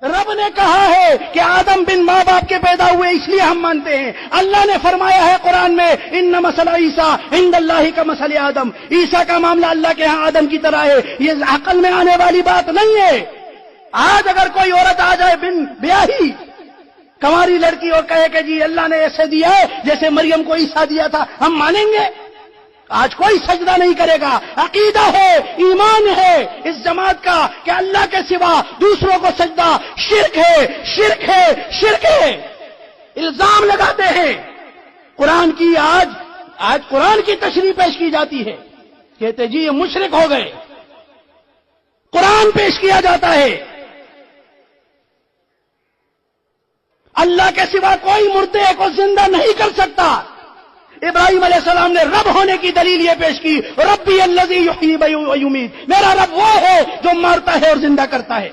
رب نے کہا ہے کہ آدم بن ماں باپ کے پیدا ہوئے اس لیے ہم مانتے ہیں. اللہ نے فرمایا ہے قرآن میں ان مثل عیسیٰ عند اللہ کا مثل آدم. عیسیٰ کا معاملہ اللہ کے ہاں آدم کی طرح ہے. یہ عقل میں آنے والی بات نہیں ہے. آج اگر کوئی عورت آ جائے بن بیاہی کنواری لڑکی اور کہے کہ جی اللہ نے ایسے دیا ہے جیسے مریم کو عیسیٰ دیا تھا, ہم مانیں گے؟ آج کوئی سجدہ نہیں کرے گا. عقیدہ ہے, ایمان ہے اس جماعت کا کہ اللہ کے سوا دوسروں کو سجدہ شرک ہے, شرک ہے, شرک ہے. الزام لگاتے ہیں. قرآن کی آج قرآن کی تشریح پیش کی جاتی ہے, کہتے جی یہ مشرک ہو گئے. قرآن پیش کیا جاتا ہے. اللہ کے سوا کوئی مردے کو زندہ نہیں کر سکتا. ابراہیم علیہ السلام نے رب ہونے کی دلیل یہ پیش کی, ربی الذی یحیی و یمیت, میرا رب وہ ہے جو مارتا ہے اور زندہ کرتا ہے.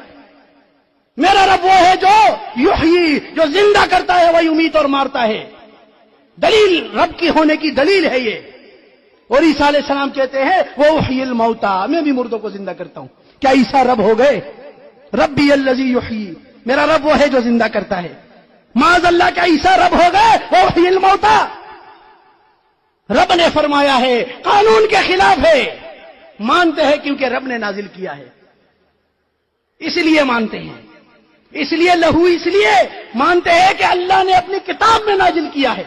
میرا رب وہ ہے جو یحیی, جو زندہ کرتا ہے, وہ یمیت اور مارتا ہے. دلیل رب کی ہونے کی دلیل ہے یہ. اور عیسیٰ علیہ السلام کہتے ہیں وہ یحیی الموتى, میں بھی مردوں کو زندہ کرتا ہوں. کیا عیسیٰ رب ہو گئے؟ ربی الذی یحیی, میرا رب وہ ہے جو زندہ کرتا ہے. معاذ اللہ کیا عیسیٰ رب ہو گئے؟ وہ یحیی الموتى. رب نے فرمایا ہے, قانون کے خلاف ہے. مانتے ہیں کیونکہ رب نے نازل کیا ہے, اس لیے مانتے ہیں. اس لیے لہو اس لیے مانتے ہیں کہ اللہ نے اپنی کتاب میں نازل کیا ہے.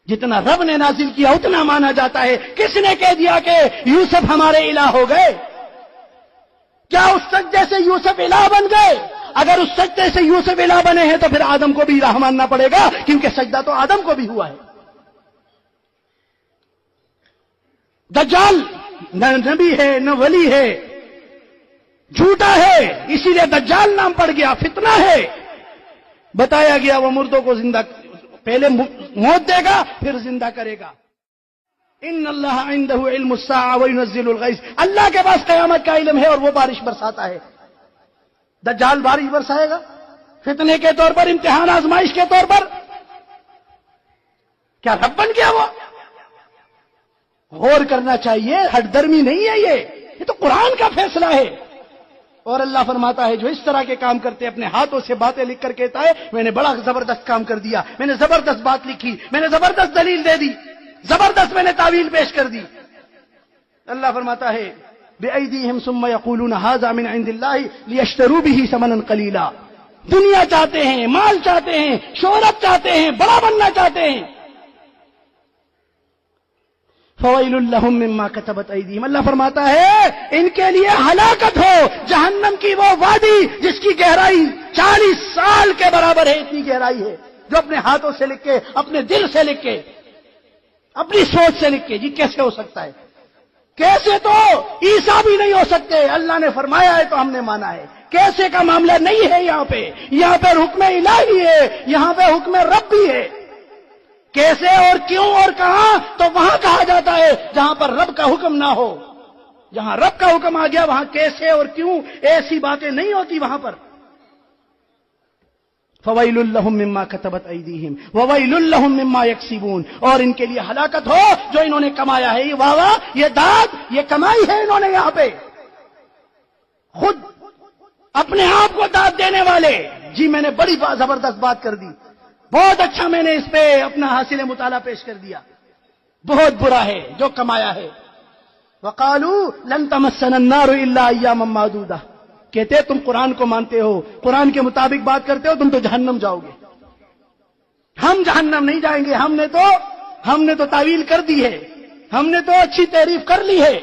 جتنا رب نے نازل کیا اتنا مانا جاتا ہے. کس نے کہہ دیا کہ یوسف ہمارے الہ ہو گئے؟ کیا اس سجدے سے یوسف الہ بن گئے؟ اگر اس سجدے سے یوسف الہ بنے ہیں تو پھر آدم کو بھی الہ ماننا پڑے گا, کیونکہ سجدہ تو آدم کو بھی ہوا ہے. دجال نہ نبی ہے نہ ولی ہے, جھوٹا ہے, اسی لیے دجال نام پڑ گیا. فتنہ ہے. بتایا گیا وہ مردوں کو زندہ, پہلے موت دے گا پھر زندہ کرے گا. ان اللہ عنده علم الساعة وينزل الغیث, اللہ کے پاس قیامت کا علم ہے اور وہ بارش برساتا ہے. دجال بارش برسائے گا فتنے کے طور پر, امتحان آزمائش کے طور پر. کیا رب بن گیا وہ؟ غور کرنا چاہیے, ہٹ درمی نہیں ہے یہ تو قرآن کا فیصلہ ہے. اور اللہ فرماتا ہے جو اس طرح کے کام کرتے اپنے ہاتھوں سے باتیں لکھ کر کہتا ہے میں نے بڑا زبردست کام کر دیا, میں نے زبردست بات لکھی, میں نے زبردست دلیل دے دی, زبردست میں نے تعویل پیش کر دی. اللہ فرماتا ہے بِأَيْدِيهِمْ ثُمَّ يَقُولُونَ هَذَا مِنْ عِنْدِ اللَّهِ لِيَشْتَرُوا بِهِ ثَمَنًا قَلِيلًا. دنیا چاہتے ہیں, مال چاہتے ہیں, شہرت چاہتے ہیں, بڑا بننا چاہتے ہیں. فَوَيْلٌ لَهُمْ مِمَّا كَتَبَتْ أَيْدِيهِمْ, اللہ فرماتا ہے ان کے لیے ہلاکت ہو, جہنم کی وہ وادی جس کی گہرائی 40 سال کے برابر ہے. اتنی گہرائی ہے جو اپنے ہاتھوں سے لکھ کے, اپنے دل سے لکھ کے, اپنی سوچ سے لکھ کے. جی کیسے ہو سکتا ہے؟ کیسے تو عیسیٰ بھی نہیں ہو سکتے. اللہ نے فرمایا ہے تو ہم نے مانا ہے. کیسے کا معاملہ نہیں ہے یہاں پہ. یہاں پہ حکم الہی ہے, یہاں پہ حکم رب بھی ہے. کیسے اور کیوں اور کہاں تو وہاں کہا جاتا ہے جہاں پر رب کا حکم نہ ہو. جہاں رب کا حکم آ گیا وہاں کیسے اور کیوں ایسی باتیں نہیں ہوتی وہاں پر. فَوَيْلٌ لَهُم مِّمَّا كَتَبَتْ أَيْدِيهِمْ وَوَيْلٌ لَهُم مِّمَّا يَكْسِبُونَ, اور ان کے لیے ہلاکت ہو جو انہوں نے کمایا ہے. یہ واہ, یہ داد, یہ کمائی ہے انہوں نے یہاں پہ. خود اپنے آپ کو داد دینے والے, جی میں نے بڑی زبردست بات کر دی, بہت اچھا, میں نے اس پہ اپنا حاصل مطالعہ پیش کر دیا. بہت برا ہے جو کمایا ہے. وَقَالُوا لَن تَمَسَّنَا النَّارُ إِلَّا أَيَّامًا مَّعْدُودَةً, کہتے تم قرآن کو مانتے ہو, قرآن کے مطابق بات کرتے ہو, تم تو جہنم جاؤ گے. ہم جہنم نہیں جائیں گے. ہم نے تو تعویل کر دی ہے, ہم نے تو اچھی تعریف کر لی ہے.